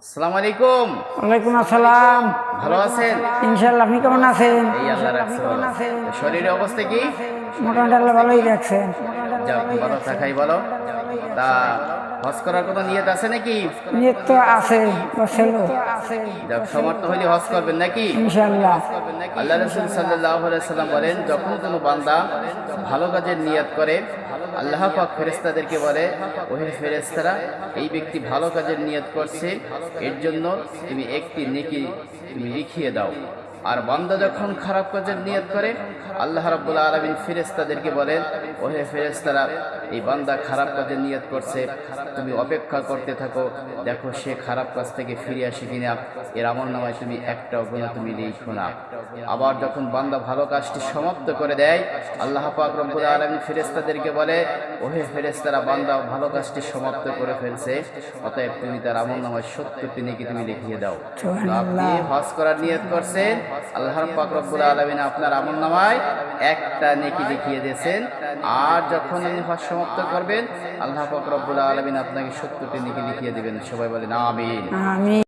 আসসালামু আলাইকুম। ওয়ালাইকুম আসসালাম। ভালো আছেন? ইনশাআল্লাহ। আপনি কেমন আছেন? এই আল্লাহ রাখছে ভালো। শরীরের অবস্থা কি? মোটামুটি আল্লাহ ভালোই রাখছেন। যাক, ভালো থাকাই ভালো। তা হজ করার কোনো নিয়ত আছে নাকি? নিয়ত তো আছে, বসেলো। যাক, সমর্থ হইলে হজ করবেন নাকি? ইনশাআল্লাহ। আল্লাহ রাসূল সাল্লাল্লাহু আলাইহি সাল্লাম বলেন, যখন কোনো বান্দা ভালো কাজের নিয়ত করে, আল্লাহ পাক ফেরেশতাদেরকে বলে, ওহে ফেরেশতারা, এই ব্যক্তি ভালো কাজের নিয়ত করছে, এর জন্য তুমি একটি নেকি তুমি লিখিয়ে দাও। আর বান্দা যখন খারাপ কাজের নিয়ত করে, আল্লাহ রাব্বুল আলামিন ফেরেশতাদেরকে বলেন, ওহে ফেরেশতারা, এই বান্দা খারাপ কাজের নিয়ত করছে, তুমি অপেক্ষা করতে থাকো, দেখো সে খারাপ কাজ থেকে ফিরে আসে কিনা, এর আমলনামায় তুমি একটাও গুনাহ তুমি লিখো না। আবার যখন বান্দা ভালো কাজটি সমাপ্ত করে দেয়, আল্লাহ পাক রব্বুল আলামিন ফেরেশতাদেরকে বলে, ওহে ফেরেশতারা, বান্দা ভালো কাজটি সমাপ্ত করে ফেলছে, অতএব তুমি তার আমলনামায় 70টি নেকি তুমি লিখিয়ে দাও। তো আপনি হজ করার নিয়ত করছেন, আল্লাহ পাক রব্বুল আলামিন আপনার আমলনামায় একটা নেকি লিখিয়ে দিয়েছেন। আর যখন আপনি হজ সমাপ্ত করবেন, আল্লাহ পাক রব্বুল আলামিন আপনাকে 70টি নেকি লিখিয়ে দিবেন। সবাই বলেন আমিন। আমিন।